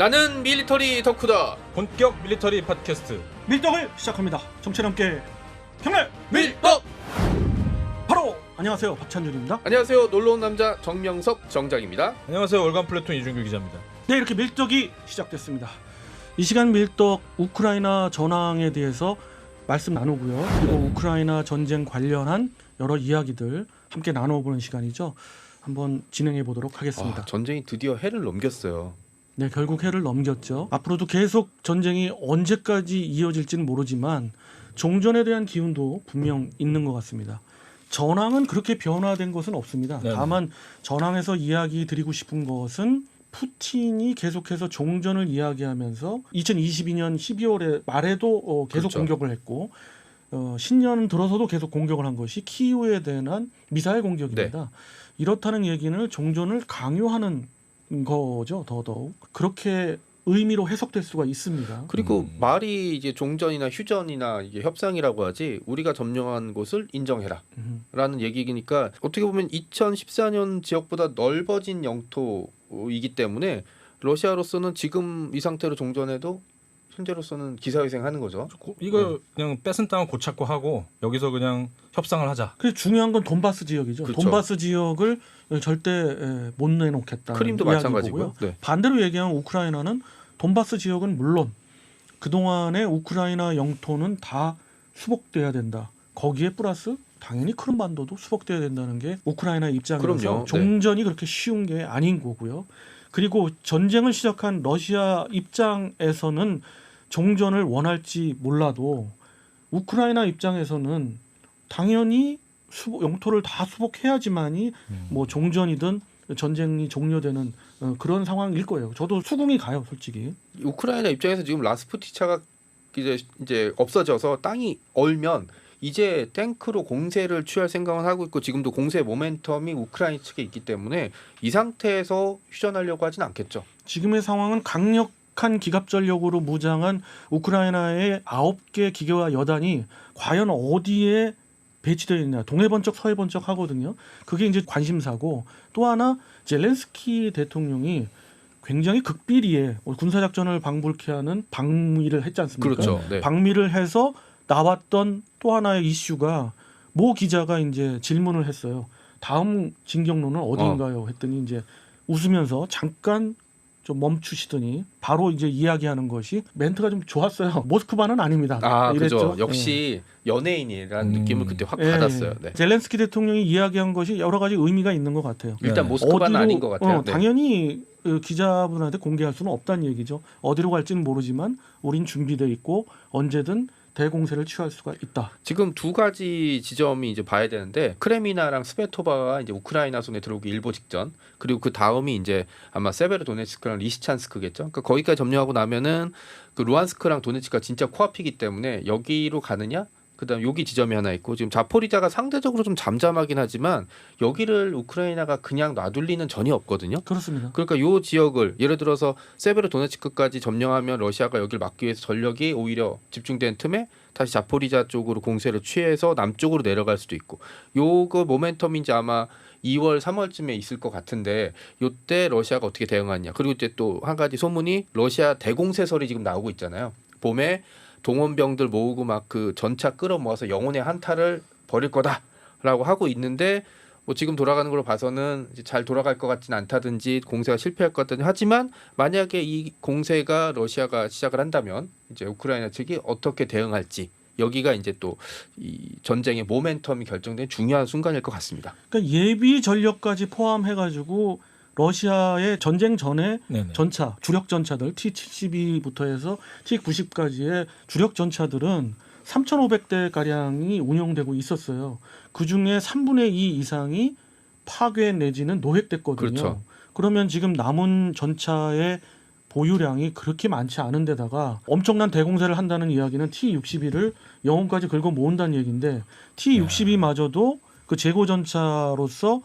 나는 밀리터리 덕후다. 본격 밀리터리 팟캐스트 밀떡을 시작합니다. 정치 함께 경례 밀떡. 바로 안녕하세요, 박찬준입니다. 안녕하세요. 놀러온 남자 정명석 정장입니다. 안녕하세요. 월간 플래톤 이준규 기자입니다. 네, 이렇게 밀떡이 시작됐습니다. 이 시간 밀떡 우크라이나 전황에 대해서 말씀 나누고요. 그리고 우크라이나 전쟁 관련한 여러 이야기들 함께 나눠보는 시간이죠. 한번 진행해 보도록 하겠습니다. 전쟁이 드디어 해를 넘겼어요. 네, 결국 해를 넘겼죠. 앞으로도 계속 전쟁이 언제까지 이어질지는 모르지만 종전에 대한 기운도 분명 있는 것 같습니다. 전황은 그렇게 변화된 것은 없습니다. 네네. 다만 전황에서 이야기 드리고 싶은 것은 푸틴이 계속해서 종전을 이야기하면서 2022년 12월에 말에도 계속 그렇죠. 공격을 했고 신년 들어서도 계속 공격을 한 것이 키이우에 대한 미사일 공격입니다. 이렇다는 얘기는 종전을 강요하는 거죠. 더더욱 그렇게 의미로 해석될 수가 있습니다. 그리고 말이 이제 종전이나 휴전이나 이게 협상이라고 하지 우리가 점령한 곳을 인정해라라는 얘기니까 어떻게 보면 2014년 지역보다 넓어진 영토이기 때문에 러시아로서는 지금 이 상태로 종전해도 현재로서는 기사회생하는 거죠. 이거 그냥 뺏은 땅을 고찾고 하고 여기서 그냥 협상을 하자. 그래서 중요한 건 돈바스 지역이죠. 그렇죠. 돈바스 지역을 절대 못 내놓겠다. 크림도 마찬가지고요. 네. 반대로 얘기하면 우크라이나는 돈바스 지역은 물론 그동안의 우크라이나 영토는 다 수복돼야 된다. 거기에 플러스 당연히 크림반도도 수복돼야 된다는 게 우크라이나 입장에서 그럼요. 종전이 그렇게 쉬운 게 아닌 거고요. 그리고 전쟁을 시작한 러시아 입장에서는 종전을 원할지 몰라도 우크라이나 입장에서는 당연히 영토를 다 수복해야지만이 뭐 종전이든 전쟁이 종료되는 그런 상황일 거예요. 저도 수긍이 가요, 솔직히. 우크라이나 입장에서 지금 라스푸티차가 이제 없어져서 땅이 얼면 이제 탱크로 공세를 취할 생각을 하고 있고 지금도 공세 모멘텀이 우크라이나 측에 있기 때문에 이 상태에서 휴전하려고 하진 않겠죠. 지금의 상황은 강력한 기갑전력으로 무장한 우크라이나의 9개 기계와 여단이 과연 어디에 배치되어 있냐. 동해번쩍 서해번쩍 하거든요. 그게 이제 관심사고 또 하나 젤렌스키 대통령이 굉장히 극비리에 군사작전을 방불케 하는 방미를 했지 않습니까? 그렇죠. 네. 방미를 해서 나왔던 또 하나의 이슈가 모 기자가 이제 질문을 했어요. 다음 진격로는 어디인가요? 했더니 이제 웃으면서 잠깐 좀 멈추시더니 바로 이제 이야기하는 것이 멘트가 좀 좋았어요. 모스크바는 아닙니다. 그죠. 역시 연예인이라는 느낌을 그때 확 받았어요. 네. 젤렌스키 대통령이 이야기한 것이 여러 가지 의미가 있는 것 같아요. 일단 네. 모스크바는 아닌 것 같아요. 네. 당연히 기자분한테 공개할 수는 없다는 얘기죠. 어디로 갈지는 모르지만 우린 준비돼 있고 언제든 대공세를 취할 수가 있다. 지금 두 가지 지점이 이제 봐야 되는데 크레미나랑 스베토바가 이제 우크라이나 손에 들어오기 일보 직전 그리고 그 다음이 이제 아마 세베르도네츠크랑 리시찬스크겠죠. 그러니까 거기까지 점령하고 나면은 그 루안스크랑 도네츠크가 진짜 코앞이기 때문에 여기로 가느냐? 그다음 여기 지점이 하나 있고 지금 자포리자가 상대적으로 좀 잠잠하긴 하지만 여기를 우크라이나가 그냥 놔둘 리는 전혀 없거든요. 그렇습니다. 그러니까 요 지역을 예를 들어서 세베르도네츠크까지 점령하면 러시아가 여기를 막기 위해서 전력이 오히려 집중된 틈에 다시 자포리자 쪽으로 공세를 취해서 남쪽으로 내려갈 수도 있고 요거 모멘텀이 이제 아마 2월 3월쯤에 있을 것 같은데 요때 러시아가 어떻게 대응하냐. 그리고 이제 또 한 가지 소문이 러시아 대공세설이 지금 나오고 있잖아요. 봄에 동원병들 모으고 막 그 전차 끌어모아서 영혼의 한타를 벌일 거다라고 하고 있는데 뭐 지금 돌아가는 걸로 봐서는 이제 잘 돌아갈 것 같지는 않다든지 공세가 실패할 것 같다든지 하지만 만약에 이 공세가 러시아가 시작을 한다면 이제 우크라이나 측이 어떻게 대응할지 여기가 이제 또 이 전쟁의 모멘텀이 결정된 중요한 순간일 것 같습니다. 그러니까 예비 전력까지 포함해가지고 러시아의 전쟁 전에 네네. 전차, 주력 전차들 T-72부터 해서 T-90까지의 주력 전차들은 3,500대 가량이 운용되고 있었어요. 그중에 3분의 2 이상이 파괴 내지는 노획됐거든요. 그렇죠. 그러면 지금 남은 전차의 보유량이 그렇게 많지 않은 데다가 엄청난 대공세를 한다는 이야기는 T-62를 영혼까지 긁어 모은다는 얘기인데 T-62마저도 그 재고 전차로서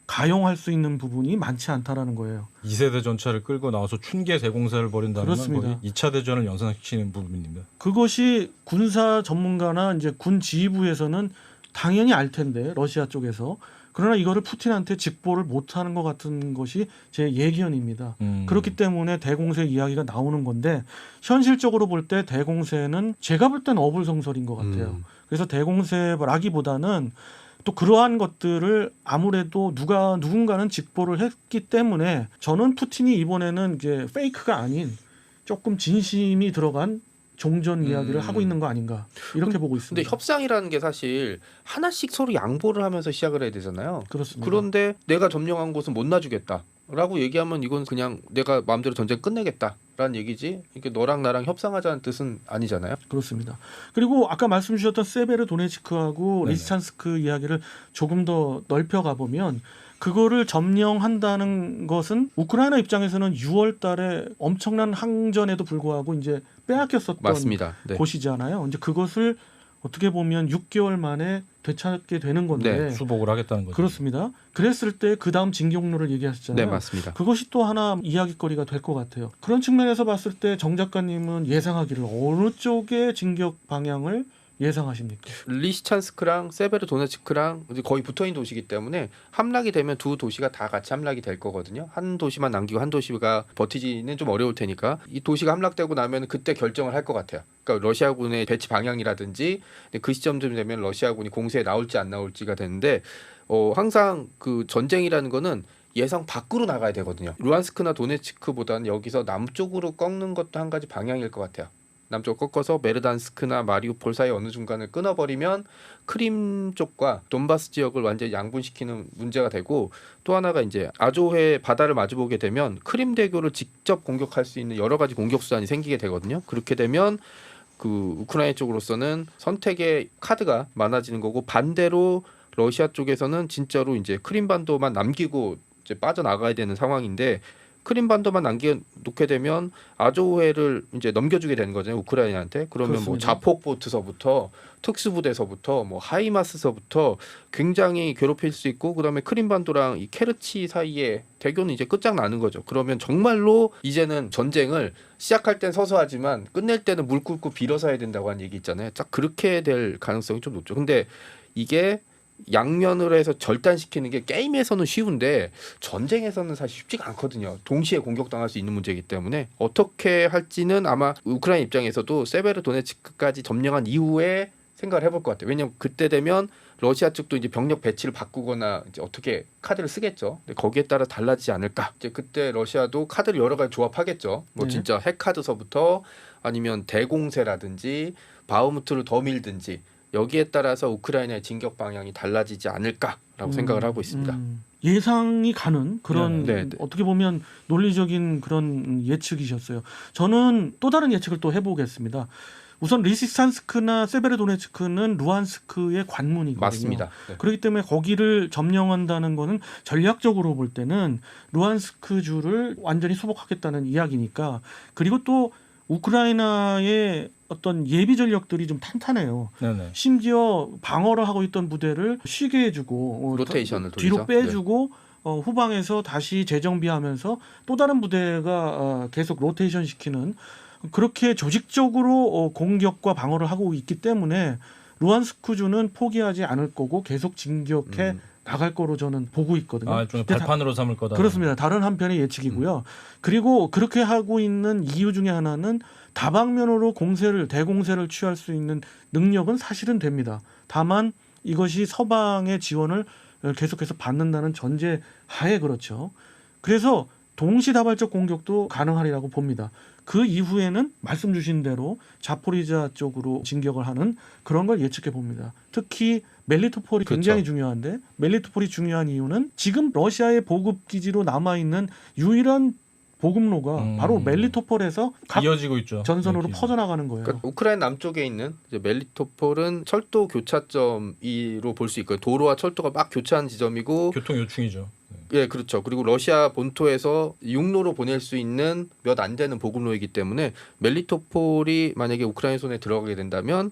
가용할 수 있는 부분이 많지 않다라는 거예요. 2세대 전차를 끌고 나와서 춘계 대공세를 벌인다는 건 그렇습니다. 거의 2차 대전을 연상시키는 부분입니다. 그것이 군사 전문가나 이제 군 지휘부에서는 당연히 알 텐데 러시아 쪽에서. 그러나 이거를 푸틴한테 직보를 못하는 것 같은 것이 제 예견입니다. 그렇기 때문에 대공세 이야기가 나오는 건데 현실적으로 볼 때 대공세는 제가 볼 땐 어불성설인 것 같아요. 그래서 대공세라기보다는 또 그러한 것들을 아무래도 누군가는 직보를 했기 때문에 저는 푸틴이 이번에는 이제 페이크가 아닌 조금 진심이 들어간 종전 이야기를 하고 있는 거 아닌가 이렇게 보고 있습니다. 근데 협상이라는 게 사실 하나씩 서로 양보를 하면서 시작을 해야 되잖아요. 그렇습니다. 그런데 내가 점령한 곳은 못 놔주겠다라고 얘기하면 이건 그냥 내가 마음대로 전쟁 끝내겠다라는 얘기지. 이게 너랑 나랑 협상하자는 뜻은 아니잖아요. 그렇습니다. 그리고 아까 말씀 주셨던 세베르도네츠크하고 네네. 리시찬스크 이야기를 조금 더 넓혀가 보면 그거를 점령한다는 것은 우크라이나 입장에서는 6월 달에 엄청난 항전에도 불구하고 이제 빼앗겼었던 맞습니다. 네. 곳이잖아요. 이제 그것을 어떻게 보면 6개월 만에 되찾게 되는 건데 네, 수복을 하겠다는 거죠. 그렇습니다. 그랬을 때 그 다음 진격로를 얘기하셨잖아요. 네, 맞습니다. 그것이 또 하나 이야기거리가 될 것 같아요. 그런 측면에서 봤을 때 정 작가님은 예상하기를 어느 쪽의 진격 방향을 예상하십니까? 리시찬스크랑 세베르도네츠크랑 이제 거의 붙어있는 도시이기 때문에 함락이 되면 두 도시가 다 같이 함락이 될 거거든요. 한 도시만 남기고 한 도시가 버티지는 좀 어려울 테니까 이 도시가 함락되고 나면 그때 결정을 할 것 같아요. 그러니까 러시아군의 배치 방향이라든지 그 시점쯤 되면 러시아군이 공세에 나올지 안 나올지가 되는데 항상 그 전쟁이라는 거는 예상 밖으로 나가야 되거든요. 루안스크나 도네츠크보다는 여기서 남쪽으로 꺾는 것도 한 가지 방향일 것 같아요. 남쪽 꺾어서 메르단스크나 마리우폴 사이 어느 중간을 끊어버리면 크림 쪽과 돈바스 지역을 완전히 양분시키는 문제가 되고 또 하나가 이제 아조해 바다를 마주보게 되면 크림 대교를 직접 공격할 수 있는 여러 가지 공격 수단이 생기게 되거든요. 그렇게 되면 그 우크라이나 쪽으로서는 선택의 카드가 많아지는 거고 반대로 러시아 쪽에서는 진짜로 이제 크림 반도만 남기고 이제 빠져나가야 되는 상황인데 크림 반도만 남겨놓게 되면 아조해를 이제 넘겨주게 되는 거잖아요 우크라이나한테. 그러면 뭐 그렇습니다. 자폭보트서부터 특수부대서부터 뭐 하이마스서부터 굉장히 괴롭힐 수 있고 그다음에 크림 반도랑 이 케르치 사이에 대교는 이제 끝장나는 거죠. 그러면 정말로 이제는 전쟁을 시작할 땐 서서하지만 끝낼 때는 물 끓고 빌어서 해야 된다고 하는 얘기 있잖아요. 딱 그렇게 될 가능성이 좀 높죠. 근데 이게 양면으로 해서 절단시키는 게 게임에서는 쉬운데 전쟁에서는 사실 쉽지가 않거든요. 동시에 공격당할 수 있는 문제이기 때문에 어떻게 할지는 아마 우크라이나 입장에서도 세베르도네츠크까지 점령한 이후에 생각을 해볼 것 같아요. 왜냐하면 그때 되면 러시아 측도 이제 병력 배치를 바꾸거나 이제 어떻게 카드를 쓰겠죠. 근데 거기에 따라 달라지지 않을까. 이제 그때 러시아도 카드를 여러 가지 조합하겠죠. 뭐 네. 진짜 핵카드서부터 아니면 대공세라든지 바흐무트를 더 밀든지 여기에 따라서 우크라이나의 진격 방향이 달라지지 않을까라고 생각을 하고 있습니다. 예상이 가는 그런 네, 네. 어떻게 보면 논리적인 그런 예측이셨어요. 저는 또 다른 예측을 또 해보겠습니다. 우선 리시찬스크나 세베르도네츠크는 루안스크의 관문이거든요. 맞습니다. 네. 그렇기 때문에 거기를 점령한다는 거는 전략적으로 볼 때는 루안스크주를 완전히 수복하겠다는 이야기니까. 그리고 또 우크라이나의 어떤 예비 전력들이 좀 탄탄해요. 네네. 심지어 방어를 하고 있던 부대를 쉬게 해주고 로테이션을 뒤로 돌리죠. 빼주고 후방에서 다시 재정비하면서 또 다른 부대가 계속 로테이션 시키는 그렇게 조직적으로 공격과 방어를 하고 있기 때문에 루안스크주는 포기하지 않을 거고 계속 진격해 나갈 거로 저는 보고 있거든요. 일종의 근데 발판으로 삼을 거다. 그렇습니다. 다른 한편의 예측이고요. 그리고 그렇게 하고 있는 이유 중에 하나는 다방면으로 대공세를 취할 수 있는 능력은 사실은 됩니다. 다만 이것이 서방의 지원을 계속해서 받는다는 전제 하에 그렇죠. 그래서 동시다발적 공격도 가능하리라고 봅니다. 그 이후에는 말씀 주신 대로 자포리자 쪽으로 진격을 하는 그런 걸 예측해 봅니다. 특히 멜리토폴이 굉장히 중요한데 멜리토폴이 중요한 이유는 지금 러시아의 보급 기지로 남아 있는 유일한 보급로가 바로 멜리토폴에서 각 이어지고 있죠. 전선으로 네, 퍼져나가는 거예요. 그러니까 우크라이나 남쪽에 있는 이제 멜리토폴은 철도 교차점으로 볼 수 있고요. 도로와 철도가 막 교차하는 지점이고 교통 요충이죠. 예, 그렇죠. 그리고 러시아 본토에서 육로로 보낼 수 있는 몇 안 되는 보급로이기 때문에 멜리토폴이 만약에 우크라이나 손에 들어가게 된다면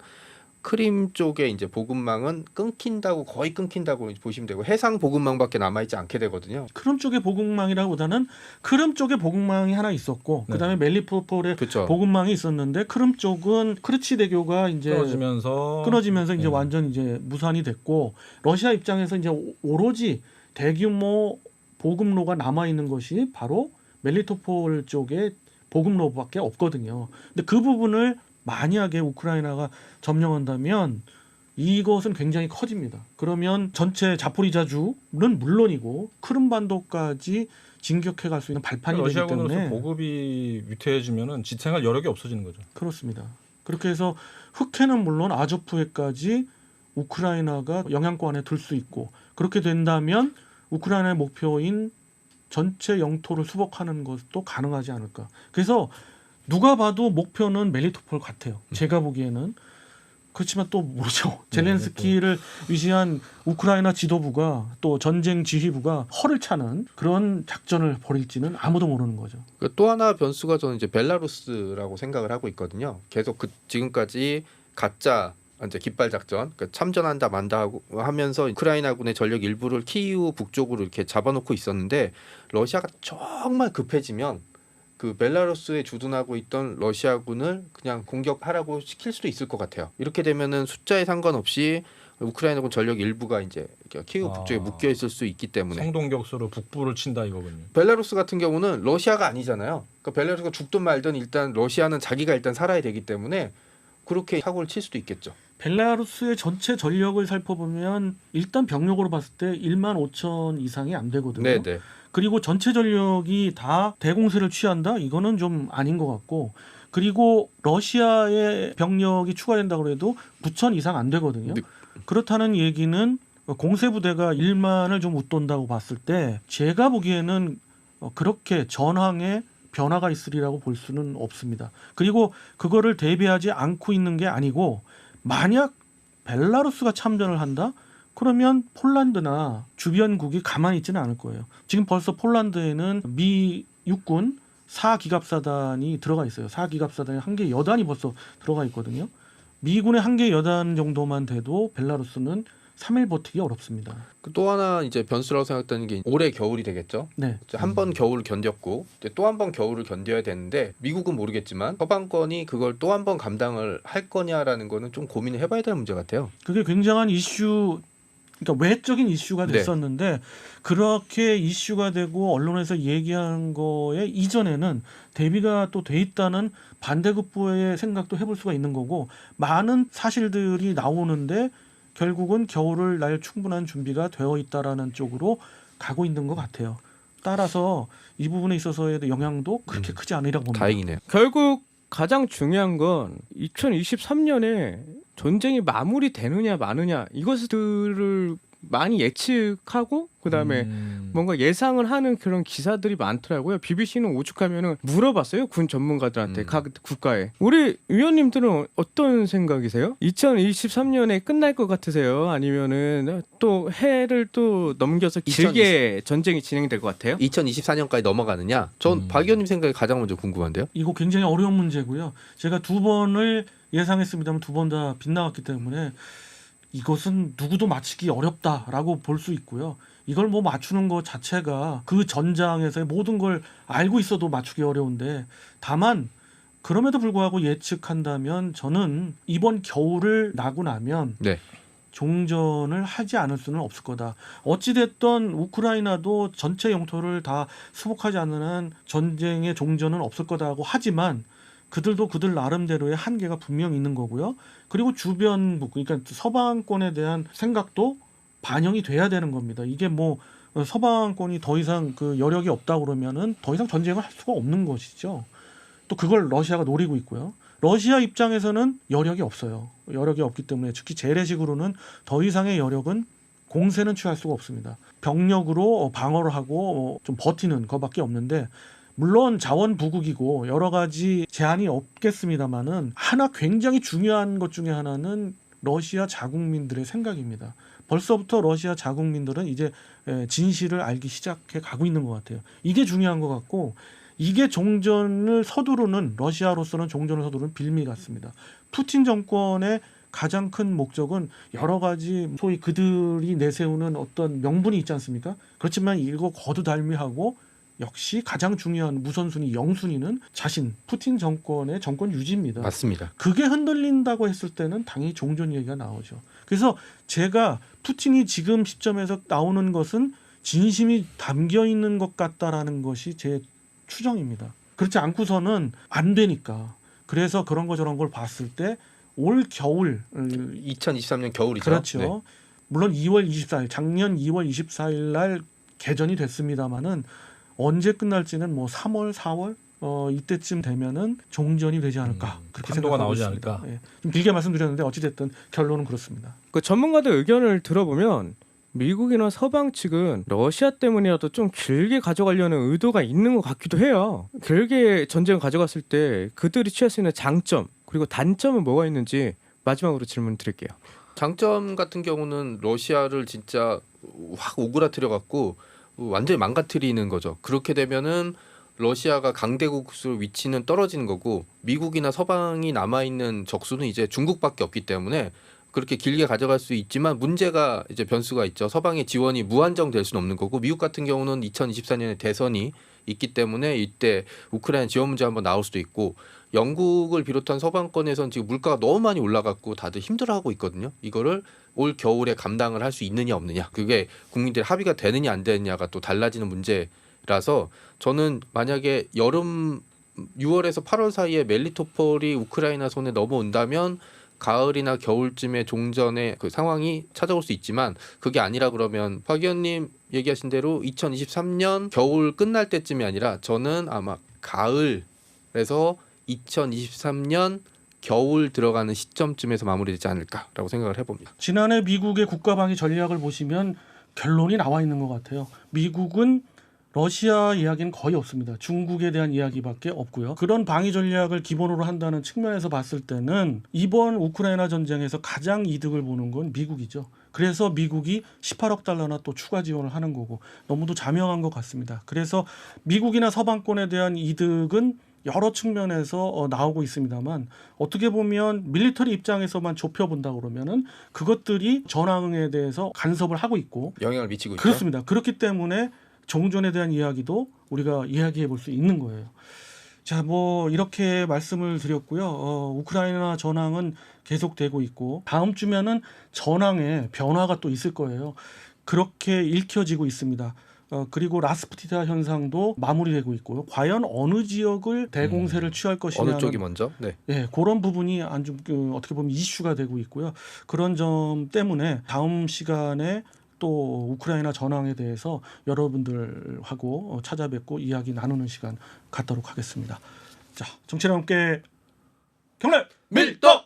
크림 쪽에 이제 보급망은 끊긴다고 거의 끊긴다고 보시면 되고 해상 보급망밖에 남아 있지 않게 되거든요. 크름 쪽의 보급망이라기보다는 크름 쪽에 보급망이 하나 있었고 네. 그다음에 멜리토폴에 그렇죠. 보급망이 있었는데 크름 쪽은 크르치 대교가 이제 끊어지면서 이제 네. 완전 이제 무산이 됐고 러시아 입장에서 이제 오로지 대규모 보급로가 남아 있는 것이 바로 멜리토폴 쪽에 보급로밖에 없거든요. 근데 그 부분을 만약에 우크라이나가 점령한다면 이것은 굉장히 커집니다. 그러면 전체 자포리자주는 물론이고 크림반도까지 진격해 갈 수 있는 발판이 되기 러시아군으로서 때문에 보급이 위태해지면은 지탱할 여력이 없어지는 거죠. 그렇습니다. 그렇게 해서 흑해는 물론 아조프해까지 우크라이나가 영향권에 들 수 있고 그렇게 된다면 우크라이나의 목표인 전체 영토를 수복하는 것도 가능하지 않을까. 그래서 누가 봐도 목표는 멜리토폴 같아요. 제가 보기에는. 그렇지만 또 모르죠. 젤렌스키를 위시한 우크라이나 지도부가 또 전쟁 지휘부가 허를 차는 그런 작전을 벌일지는 아무도 모르는 거죠. 또 하나 변수가 저는 이제 벨라루스라고 생각을 하고 있거든요. 계속 지금까지 가짜 이제 깃발 작전, 그러니까 참전한다 만다 하면서 우크라이나군의 전력 일부를 키이우 북쪽으로 이렇게 잡아놓고 있었는데 러시아가 정말 급해지면 그 벨라루스에 주둔하고 있던 러시아군을 그냥 공격하라고 시킬 수도 있을 것 같아요. 이렇게 되면은 숫자에 상관없이 우크라이나군 전력 일부가 이제 키이우 북쪽에 묶여 있을 수 있기 때문에 성동격수로 북부를 친다 이거군요. 벨라루스 같은 경우는 러시아가 아니잖아요. 그러니까 벨라루스가 죽든 말든 일단 러시아는 자기가 일단 살아야 되기 때문에 그렇게 사고를 칠 수도 있겠죠. 벨라루스의 전체 전력을 살펴보면 일단 병력으로 봤을 때 1만 5천 이상이 안 되거든요. 네네. 그리고 전체 전력이 다 대공세를 취한다? 이거는 좀 아닌 것 같고 그리고 러시아의 병력이 추가된다고 해도 9천 이상 안 되거든요. 네. 그렇다는 얘기는 공세부대가 1만을 좀 웃돈다고 봤을 때 제가 보기에는 그렇게 전황에 변화가 있으리라고 볼 수는 없습니다. 그리고 그거를 대비하지 않고 있는 게 아니고 만약 벨라루스가 참전을 한다? 그러면 폴란드나 주변국이 가만히 있지는 않을 거예요. 지금 벌써 폴란드에는 미 육군 4기갑사단이 들어가 있어요. 4기갑사단이 한 개 여단이 벌써 들어가 있거든요. 미군의 한 개 여단 정도만 돼도 벨라루스는 3일 버티기 어렵습니다. 또 하나 이제 변수라고 생각되는 게 올해 겨울이 되겠죠. 네. 한 번 겨울을 견뎠고 또 한 번 겨울을 견뎌야 되는데 미국은 모르겠지만 서방권이 그걸 또 한 번 감당을 할 거냐라는 거는 좀 고민을 해봐야 되는 문제 같아요. 그게 굉장한 이슈, 그러니까 외적인 이슈가 됐었는데 그렇게 이슈가 되고 언론에서 얘기한 거에 이전에는 대비가 또 돼 있다는 반대급부의 생각도 해볼 수가 있는 거고 많은 사실들이 나오는데 결국은 겨울을 날 충분한 준비가 되어 있다라는 쪽으로 가고 있는 것 같아요. 따라서 이 부분에 있어서의 영향도 그렇게 크지 않으리라고 봅니다. 다행이네요. 결국 가장 중요한 건 2023년에 전쟁이 마무리되느냐 마느냐 이것들을 많이 예측하고 그다음에 뭔가 예상을 하는 그런 기사들이 많더라고요. BBC는 오죽하면은 물어봤어요. 군 전문가들한테 각 국가에. 우리 위원님들은 어떤 생각이세요? 2023년에 끝날 것 같으세요? 아니면은 또 해를 또 넘겨서 길게 전쟁이 진행될 것 같아요? 2024년까지 넘어가느냐? 전 박 의원님 생각이 가장 먼저 궁금한데요. 이거 굉장히 어려운 문제고요. 제가 2번을 예상했습니다만 2번 다 빗나갔기 때문에 이것은 누구도 맞히기 어렵다라고 볼 수 있고요. 이걸 뭐 맞추는 것 자체가 그 전장에서의 모든 걸 알고 있어도 맞추기 어려운데 다만 그럼에도 불구하고 예측한다면 저는 이번 겨울을 나고 나면 네. 종전을 하지 않을 수는 없을 거다. 어찌됐든 우크라이나도 전체 영토를 다 수복하지 않는 한 전쟁의 종전은 없을 거다고 하지만 그들도 그들 나름대로의 한계가 분명히 있는 거고요. 그리고 주변국, 그러니까 서방권에 대한 생각도 반영이 돼야 되는 겁니다. 이게 뭐 서방권이 더 이상 그 여력이 없다 그러면은 더 이상 전쟁을 할 수가 없는 것이죠. 또 그걸 러시아가 노리고 있고요. 러시아 입장에서는 여력이 없어요. 여력이 없기 때문에 특히 재래식으로는 더 이상의 여력은 공세는 취할 수가 없습니다. 병력으로 방어를 하고 좀 버티는 것밖에 없는데 물론 자원 부국이고 여러 가지 제한이 없겠습니다만은 하나 굉장히 중요한 것 중에 하나는 러시아 자국민들의 생각입니다. 벌써부터 러시아 자국민들은 이제 진실을 알기 시작해 가고 있는 것 같아요. 이게 중요한 것 같고 이게 종전을 서두르는 러시아로서는 종전을 서두르는 빌미 같습니다. 푸틴 정권의 가장 큰 목적은 여러 가지 소위 그들이 내세우는 어떤 명분이 있지 않습니까? 그렇지만 이거 거두달미하고 역시 가장 중요한 우선순위, 영순위는 자신 푸틴 정권의 정권 유지입니다. 맞습니다. 그게 흔들린다고 했을 때는 당연히 종전 얘기가 나오죠. 그래서 제가 푸틴이 지금 시점에서 나오는 것은 진심이 담겨 있는 것 같다라는 것이 제 추정입니다. 그렇지 않고서는 안 되니까. 그래서 그런 거 저런 걸 봤을 때 올 겨울 2023년 겨울이죠. 그렇죠. 네. 물론 2월 24일 작년 2월 24일 날 개전이 됐습니다마는 언제 끝날지는 뭐 3월, 4월 이때쯤 되면은 종전이 되지 않을까 그렇게 판도가 생각하고 나오지 있습니다. 않을까. 예. 좀 길게 말씀드렸는데 어찌 됐든 결론은 그렇습니다. 그 전문가들 의견을 들어보면 미국이나 서방 측은 러시아 때문이라도 좀 길게 가져가려는 의도가 있는 것 같기도 해요. 길게 전쟁을 가져갔을 때 그들이 취할 수 있는 장점 그리고 단점은 뭐가 있는지 마지막으로 질문 드릴게요. 장점 같은 경우는 러시아를 진짜 확 오그라뜨려 갖고 완전히 망가뜨리는 거죠. 그렇게 되면은 러시아가 강대국으로 위치는 떨어지는 거고 미국이나 서방이 남아 있는 적수는 이제 중국밖에 없기 때문에 그렇게 길게 가져갈 수 있지만 문제가 이제 변수가 있죠. 서방의 지원이 무한정 될 수는 없는 거고 미국 같은 경우는 2024년에 대선이 있기 때문에 이때 우크라이나 지원 문제 한번 나올 수도 있고 영국을 비롯한 서방권에서는 지금 물가가 너무 많이 올라갔고 다들 힘들어하고 있거든요. 이거를 올 겨울에 감당을 할 수 있느냐 없느냐 그게 국민들의 합의가 되느냐 안 되느냐가 또 달라지는 문제라서 저는 만약에 여름 6월에서 8월 사이에 멜리토폴이 우크라이나 손에 넘어온다면 가을이나 겨울쯤에 종전의 그 상황이 찾아올 수 있지만 그게 아니라 그러면 박 의원님 얘기하신 대로 2023년 겨울 끝날 때쯤이 아니라 저는 아마 가을에서 2023년 겨울 들어가는 시점쯤에서 마무리되지 않을까라고 생각을 해봅니다. 지난해 미국의 국가방위 전략을 보시면 결론이 나와 있는 것 같아요. 미국은 러시아 이야기는 거의 없습니다. 중국에 대한 이야기밖에 없고요. 그런 방위 전략을 기본으로 한다는 측면에서 봤을 때는 이번 우크라이나 전쟁에서 가장 이득을 보는 건 미국이죠. 그래서 미국이 18억 달러나 또 추가 지원을 하는 거고 너무도 자명한 것 같습니다. 그래서 미국이나 서방권에 대한 이득은 여러 측면에서 나오고 있습니다만 어떻게 보면 밀리터리 입장에서만 좁혀본다 그러면은 그것들이 전황에 대해서 간섭을 하고 있고 영향을 미치고 있죠. 그렇습니다. 그렇기 때문에 종전에 대한 이야기도 우리가 이야기해 볼 수 있는 거예요. 자, 뭐 이렇게 말씀을 드렸고요. 우크라이나 전황은 계속되고 있고 다음 주면은 전황에 변화가 또 있을 거예요. 그렇게 읽혀지고 있습니다. 그리고 라스푸티나 현상도 마무리되고 있고요. 과연 어느 지역을 대공세를 취할 것이냐 어느 쪽이 먼저? 네. 예, 그런 부분이 아주 어떻게 보면 이슈가 되고 있고요. 그런 점 때문에 다음 시간에 또 우크라이나 전황에 대해서 여러분들하고 찾아뵙고 이야기 나누는 시간 갖도록 하겠습니다. 자, 정치와 함께 경례 밀떡!